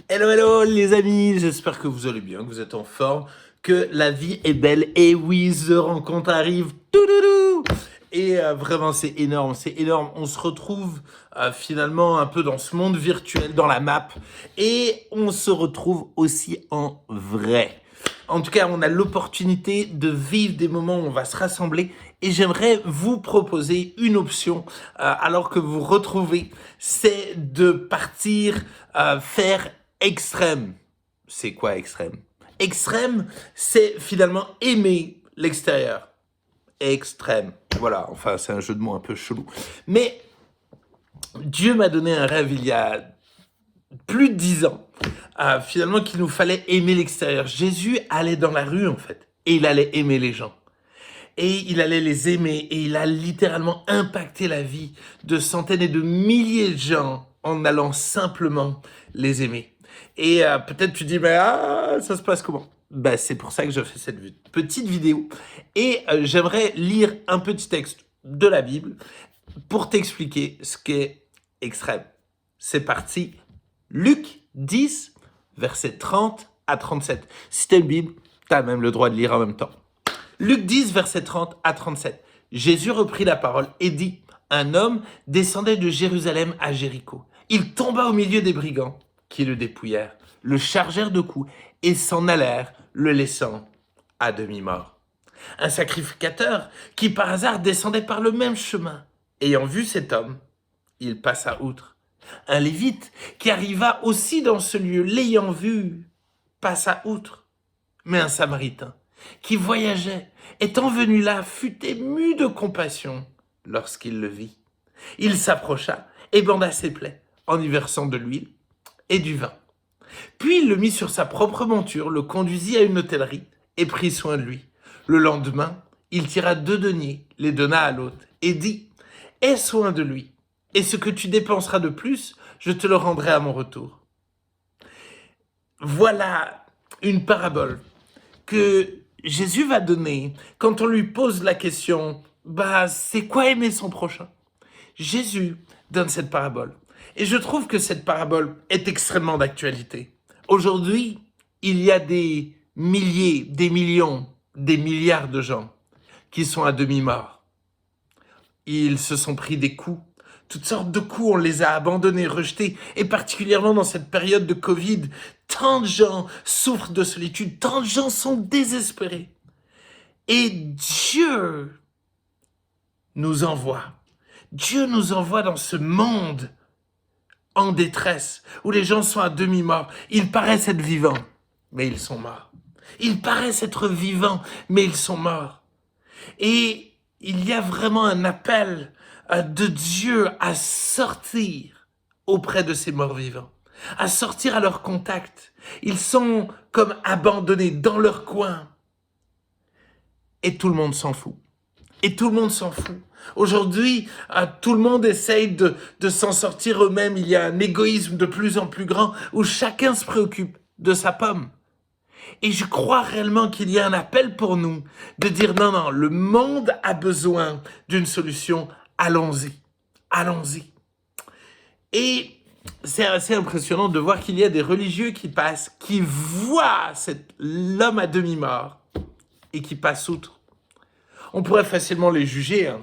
Hello, hello les amis, j'espère que vous allez bien, que vous êtes en forme, que la vie est belle. Et oui, The Rencontre arrive. Toudoudou. Et vraiment, c'est énorme, c'est énorme. On se retrouve finalement un peu dans ce monde virtuel, dans la map. Et on se retrouve aussi en vrai. En tout cas, on a l'opportunité de vivre des moments où on va se rassembler. Et j'aimerais vous proposer une option, alors que vous retrouvez, c'est de partir faire extrême. C'est quoi extrême? Extrême, c'est finalement aimer l'extérieur. Extrême. Voilà, enfin c'est un jeu de mots un peu chelou. Mais Dieu m'a donné un rêve il y a plus de 10 ans, finalement qu'il nous fallait aimer l'extérieur. Jésus allait dans la rue en fait, et il allait aimer les gens. Et il allait les aimer, et il a littéralement impacté la vie de centaines et de milliers de gens en allant simplement les aimer. Et peut-être tu dis, mais ça se passe comment? Bah, c'est pour ça que je fais cette petite vidéo. Et j'aimerais lire un petit texte de la Bible pour t'expliquer ce qu'est extrême. C'est parti. Luc 10, versets 30 à 37. Si t'as une Bible, t'as même le droit de lire en même temps. Luc 10, versets 30 à 37. Jésus reprit la parole et dit, un homme descendait de Jérusalem à Jéricho. Il tomba au milieu des brigands qui le dépouillèrent, le chargèrent de coups et s'en allèrent, le laissant à demi-mort. Un sacrificateur qui par hasard descendait par le même chemin, ayant vu cet homme, il passa outre. Un lévite qui arriva aussi dans ce lieu, l'ayant vu, passa outre. Mais un samaritain qui voyageait, étant venu là, fut ému de compassion lorsqu'il le vit. Il s'approcha et banda ses plaies en y versant de l'huile et du vin. Puis il le mit sur sa propre monture, le conduisit à une hôtellerie et prit soin de lui. Le lendemain, il tira 2 deniers, les donna à l'hôte et dit « Aie soin de lui, et ce que tu dépenseras de plus, je te le rendrai à mon retour. » Voilà une parabole que Jésus va donner quand on lui pose la question « c'est quoi aimer son prochain ?» Jésus donne cette parabole. Et je trouve que cette parabole est extrêmement d'actualité. Aujourd'hui, il y a des milliers, des millions, des milliards de gens qui sont à demi-mort. Ils se sont pris des coups, toutes sortes de coups, on les a abandonnés, rejetés, et particulièrement dans cette période de Covid, tant de gens souffrent de solitude, tant de gens sont désespérés. Et Dieu nous envoie dans ce monde en détresse, où les gens sont à demi-morts. Ils paraissent être vivants, mais ils sont morts. Ils paraissent être vivants, mais ils sont morts. Et il y a vraiment un appel de Dieu à sortir auprès de ces morts vivants, à sortir à leur contact. Ils sont comme abandonnés dans leur coin. Et tout le monde s'en fout. Et tout le monde s'en fout. Aujourd'hui, tout le monde essaye de s'en sortir eux-mêmes. Il y a un égoïsme de plus en plus grand où chacun se préoccupe de sa pomme. Et je crois réellement qu'il y a un appel pour nous de dire non, non, le monde a besoin d'une solution. Allons-y. Allons-y. Et c'est assez impressionnant de voir qu'il y a des religieux qui passent, qui voient l'homme à demi-mort et qui passent outre. On pourrait facilement les juger, hein.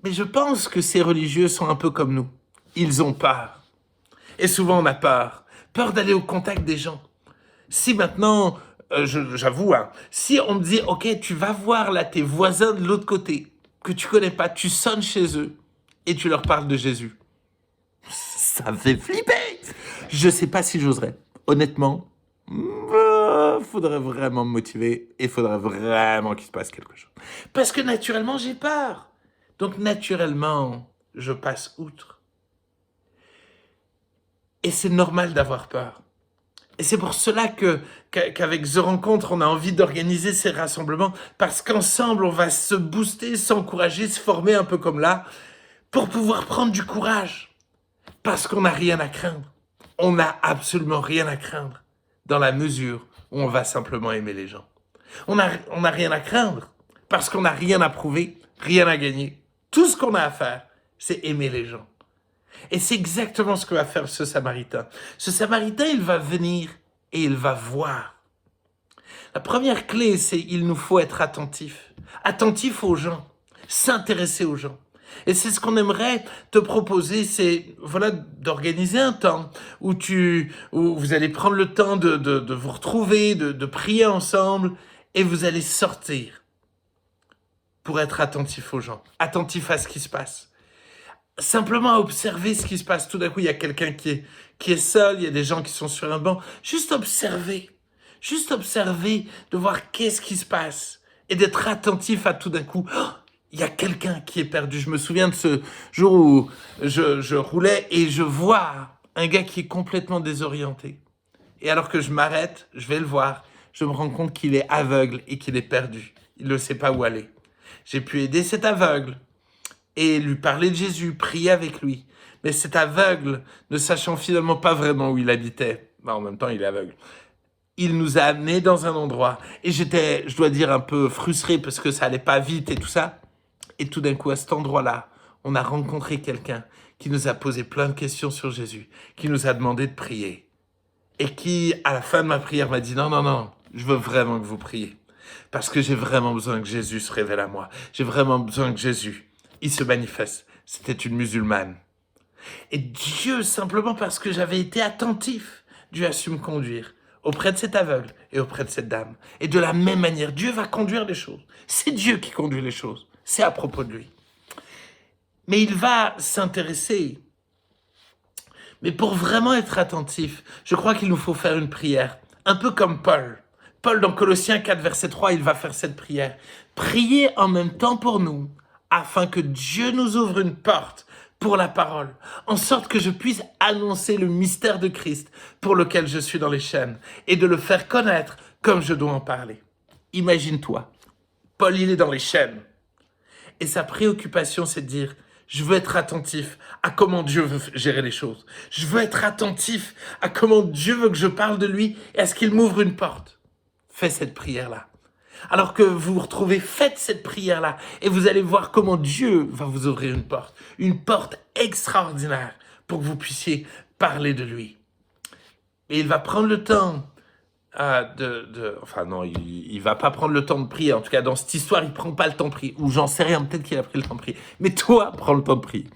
Mais je pense que ces religieux sont un peu comme nous. Ils ont peur. Et souvent on a peur. Peur d'aller au contact des gens. Si maintenant, j'avoue, hein, si on me dit, ok, tu vas voir là tes voisins de l'autre côté, que tu connais pas, tu sonnes chez eux et tu leur parles de Jésus. Ça me fait flipper. Je sais pas si j'oserais. Honnêtement, faudrait vraiment me motiver et faudrait vraiment qu'il se passe quelque chose. Parce que naturellement, j'ai peur. Donc naturellement, je passe outre. Et c'est normal d'avoir peur. Et c'est pour cela qu'avec The Rencontre, on a envie d'organiser ces rassemblements, parce qu'ensemble, on va se booster, s'encourager, se former un peu comme là, pour pouvoir prendre du courage. Parce qu'on n'a rien à craindre. On n'a absolument rien à craindre, dans la mesure où on va simplement aimer les gens. On n'a rien à craindre, parce qu'on n'a rien à prouver, rien à gagner. Tout ce qu'on a à faire, c'est aimer les gens. Et c'est exactement ce que va faire ce Samaritain. Ce Samaritain, il va venir et il va voir. La première clé, c'est il nous faut être attentif. Attentif aux gens, s'intéresser aux gens. Et c'est ce qu'on aimerait te proposer, c'est voilà d'organiser un temps où vous allez prendre le temps de vous retrouver, de prier ensemble, et vous allez sortir pour être attentif aux gens, attentif à ce qui se passe. Simplement à observer ce qui se passe. Tout d'un coup, il y a quelqu'un qui est seul, il y a des gens qui sont sur un banc. Juste observer, de voir qu'est-ce qui se passe et d'être attentif à tout d'un coup. Oh, il y a quelqu'un qui est perdu. Je me souviens de ce jour où je roulais et je vois un gars qui est complètement désorienté. Et alors que je m'arrête, je vais le voir, je me rends compte qu'il est aveugle et qu'il est perdu. Il ne sait pas où aller. J'ai pu aider cet aveugle et lui parler de Jésus, prier avec lui. Mais cet aveugle, ne sachant finalement pas vraiment où il habitait, en même temps il est aveugle, il nous a amenés dans un endroit. Et j'étais, je dois dire, un peu frustré parce que ça allait pas vite et tout ça. Et tout d'un coup, à cet endroit-là, on a rencontré quelqu'un qui nous a posé plein de questions sur Jésus, qui nous a demandé de prier. Et qui, à la fin de ma prière, m'a dit « Non, je veux vraiment que vous priez. Parce que j'ai vraiment besoin que Jésus se révèle à moi. J'ai vraiment besoin que Jésus, il se manifeste. » C'était une musulmane. Et Dieu, simplement parce que j'avais été attentif, Dieu a su me conduire auprès de cet aveugle et auprès de cette dame. Et de la même manière, Dieu va conduire les choses. C'est Dieu qui conduit les choses. C'est à propos de lui. Mais il va s'intéresser. Mais pour vraiment être attentif, je crois qu'il nous faut faire une prière. Un peu comme Paul. Paul, dans Colossiens 4, verset 3, il va faire cette prière. Priez en même temps pour nous, afin que Dieu nous ouvre une porte pour la parole, en sorte que je puisse annoncer le mystère de Christ pour lequel je suis dans les chaînes, et de le faire connaître comme je dois en parler. Imagine-toi, Paul, il est dans les chaînes, et sa préoccupation, c'est de dire, je veux être attentif à comment Dieu veut gérer les choses. Je veux être attentif à comment Dieu veut que je parle de lui, et à ce qu'il m'ouvre une porte. Fais cette prière-là. Alors que vous vous retrouvez, faites cette prière-là et vous allez voir comment Dieu va vous ouvrir une porte extraordinaire pour que vous puissiez parler de lui. Et il va prendre le temps enfin non, il va pas prendre le temps de prier. En tout cas, dans cette histoire, il prend pas le temps de prier. Ou j'en sais rien, peut-être qu'il a pris le temps de prier. Mais toi, prends le temps de prier.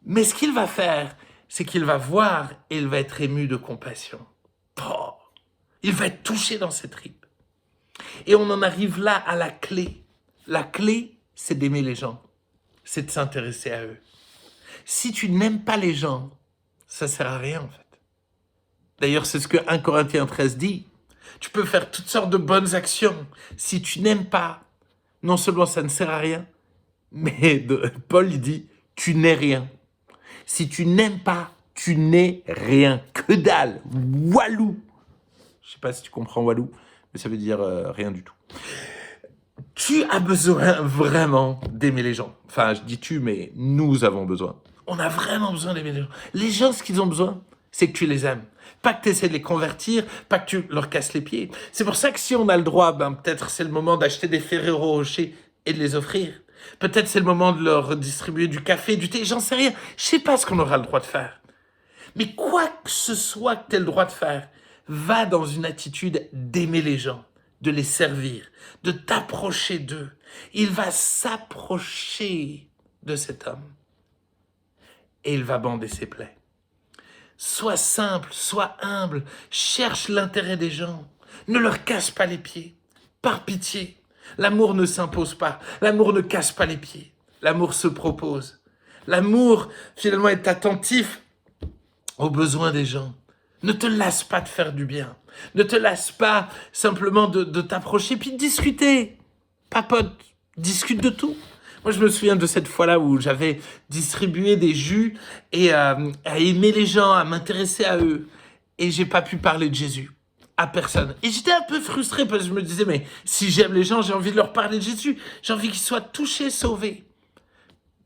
Mais ce qu'il va faire, c'est qu'il va voir et il va être ému de compassion. Oh, il va être touché dans ses tripes. Et on en arrive là à la clé. La clé, c'est d'aimer les gens. C'est de s'intéresser à eux. Si tu n'aimes pas les gens, ça sert à rien en fait. D'ailleurs, c'est ce que 1 Corinthiens 13 dit. Tu peux faire toutes sortes de bonnes actions. Si tu n'aimes pas, non seulement ça ne sert à rien, mais Paul il dit, tu n'es rien. Si tu n'aimes pas, tu n'es rien. Que dalle. Walou. Je ne sais pas si tu comprends walou, mais ça veut dire rien du tout. Tu as besoin vraiment d'aimer les gens. Enfin, je dis tu, mais nous avons besoin. On a vraiment besoin d'aimer les gens. Les gens, ce qu'ils ont besoin, c'est que tu les aimes. Pas que tu essaies de les convertir, pas que tu leur casses les pieds. C'est pour ça que si on a le droit, peut-être c'est le moment d'acheter des Ferrero Rocher et de les offrir. Peut-être c'est le moment de leur distribuer du café, du thé, j'en sais rien. Je sais pas ce qu'on aura le droit de faire. Mais quoi que ce soit que tu aies le droit de faire, va dans une attitude d'aimer les gens, de les servir, de t'approcher d'eux. Il va s'approcher de cet homme et il va bander ses plaies. Sois simple, sois humble, cherche l'intérêt des gens, ne leur casse pas les pieds, par pitié. L'amour ne s'impose pas, l'amour ne casse pas les pieds, l'amour se propose. L'amour, finalement, est attentif aux besoins des gens. Ne te lasse pas de faire du bien. Ne te lasse pas simplement de t'approcher puis de discuter. Papote, discute de tout. Moi, je me souviens de cette fois-là où j'avais distribué des jus et à aimer les gens, à m'intéresser à eux. Et j'ai pas pu parler de Jésus à personne. Et j'étais un peu frustré parce que je me disais, mais si j'aime les gens, j'ai envie de leur parler de Jésus. J'ai envie qu'ils soient touchés, sauvés.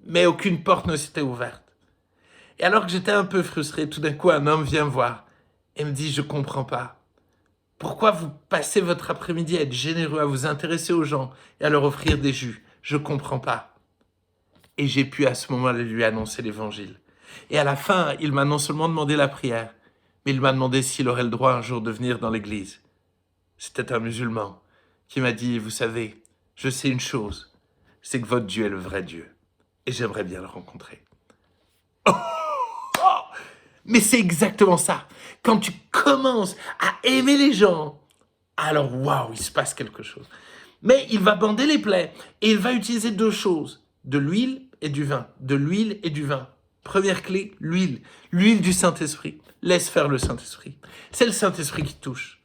Mais aucune porte ne s'était ouverte. Et alors que j'étais un peu frustré, tout d'un coup, un homme vient me voir et me dit, je comprends pas. Pourquoi vous passez votre après-midi à être généreux, à vous intéresser aux gens et à leur offrir des jus? Je comprends pas. Et j'ai pu à ce moment-là lui annoncer l'évangile. Et à la fin, il m'a non seulement demandé la prière, mais il m'a demandé s'il aurait le droit un jour de venir dans l'église. C'était un musulman qui m'a dit, vous savez, je sais une chose, c'est que votre Dieu est le vrai Dieu. Et j'aimerais bien le rencontrer. Mais c'est exactement ça. Quand tu commences à aimer les gens, alors waouh, il se passe quelque chose. Mais il va bander les plaies et il va utiliser deux choses, de l'huile et du vin. De l'huile et du vin. Première clé, l'huile. L'huile du Saint-Esprit. Laisse faire le Saint-Esprit. C'est le Saint-Esprit qui touche.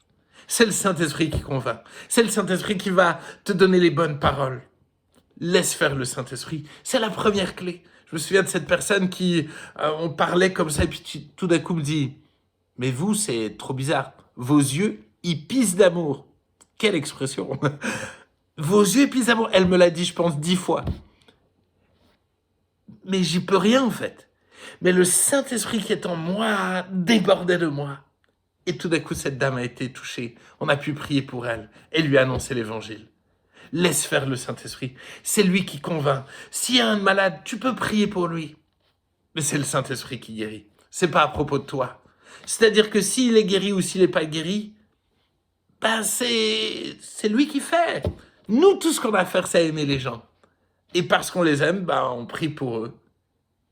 C'est le Saint-Esprit qui convainc. C'est le Saint-Esprit qui va te donner les bonnes paroles. Laisse faire le Saint-Esprit. C'est la première clé. Je me souviens de cette personne qui, on parlait comme ça, et puis tout d'un coup me dit, mais vous, c'est trop bizarre. Vos yeux, ils pissent d'amour. Quelle expression. Vos yeux pissent d'amour. Elle me l'a dit, je pense, 10 fois. Mais j'y peux rien, en fait. Mais le Saint-Esprit qui est en moi débordait de moi. Et tout d'un coup, cette dame a été touchée. On a pu prier pour elle et lui annoncer l'évangile. Laisse faire le Saint-Esprit. C'est lui qui convainc. S'il y a un malade, tu peux prier pour lui. Mais c'est le Saint-Esprit qui guérit. C'est pas à propos de toi. C'est-à-dire que s'il est guéri ou s'il n'est pas guéri, ben c'est lui qui fait. Nous, tout ce qu'on a à faire, c'est aimer les gens. Et parce qu'on les aime, ben on prie pour eux.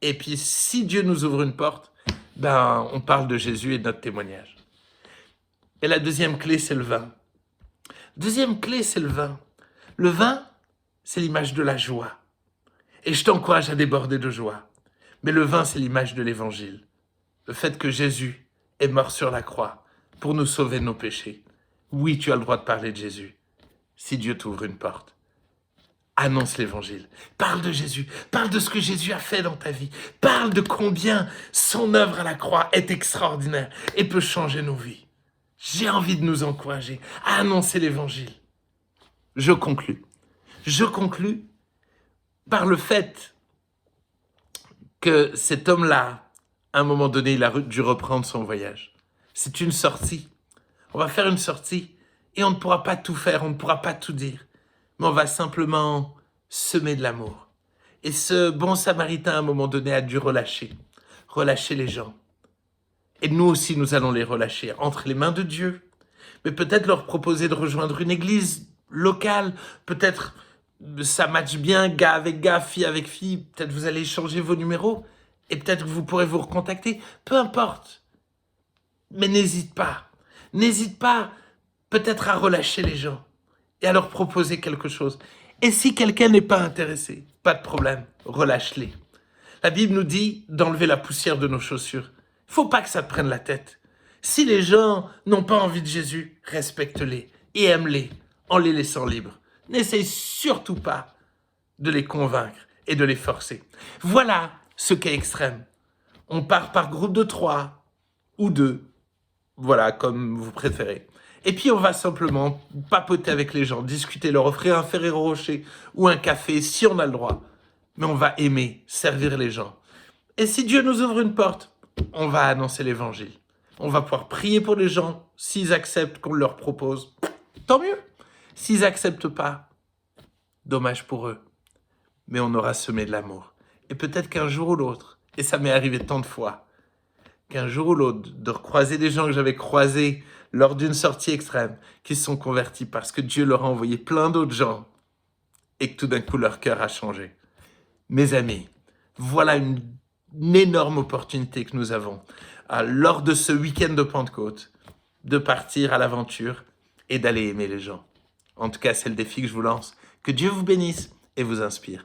Et puis, si Dieu nous ouvre une porte, ben on parle de Jésus et de notre témoignage. Et la deuxième clé, c'est le vin. Deuxième clé, c'est le vin. Le vin, c'est l'image de la joie. Et je t'encourage à déborder de joie. Mais le vin, c'est l'image de l'évangile. Le fait que Jésus est mort sur la croix pour nous sauver de nos péchés. Oui, tu as le droit de parler de Jésus. Si Dieu t'ouvre une porte, annonce l'évangile. Parle de Jésus. Parle de ce que Jésus a fait dans ta vie. Parle de combien son œuvre à la croix est extraordinaire et peut changer nos vies. J'ai envie de nous encourager à annoncer l'évangile. Je conclus. Je conclus par le fait que cet homme-là, à un moment donné, il a dû reprendre son voyage. C'est une sortie. On va faire une sortie et on ne pourra pas tout faire, on ne pourra pas tout dire. Mais on va simplement semer de l'amour. Et ce bon samaritain, à un moment donné, a dû relâcher les gens. Et nous aussi, nous allons les relâcher entre les mains de Dieu. Mais peut-être leur proposer de rejoindre une église locale. Peut-être ça matche bien, gars avec gars, fille avec fille. Peut-être vous allez échanger vos numéros. Et peut-être que vous pourrez vous recontacter. Peu importe. Mais n'hésite pas. N'hésite pas peut-être à relâcher les gens et à leur proposer quelque chose. Et si quelqu'un n'est pas intéressé, pas de problème, relâche-les. La Bible nous dit d'enlever la poussière de nos chaussures. Il ne faut pas que ça te prenne la tête. Si les gens n'ont pas envie de Jésus, respecte-les et aime-les en les laissant libres. N'essaye surtout pas de les convaincre et de les forcer. Voilà ce qu'est extrême. On part par groupe de 3 ou 2, voilà, comme vous préférez. Et puis on va simplement papoter avec les gens, discuter, leur offrir un Ferrero Rocher ou un café si on a le droit. Mais on va aimer, servir les gens. Et si Dieu nous ouvre une porte, on va annoncer l'évangile. On va pouvoir prier pour les gens. S'ils acceptent qu'on leur propose, tant mieux. S'ils n'acceptent pas, dommage pour eux. Mais on aura semé de l'amour. Et peut-être qu'un jour ou l'autre, et ça m'est arrivé tant de fois, qu'un jour ou l'autre, de recroiser des gens que j'avais croisés lors d'une sortie extrême, qui se sont convertis parce que Dieu leur a envoyé plein d'autres gens et que tout d'un coup leur cœur a changé. Mes amis, voilà une énorme opportunité que nous avons lors de ce week-end de Pentecôte de partir à l'aventure et d'aller aimer les gens. En tout cas, c'est le défi que je vous lance. Que Dieu vous bénisse et vous inspire.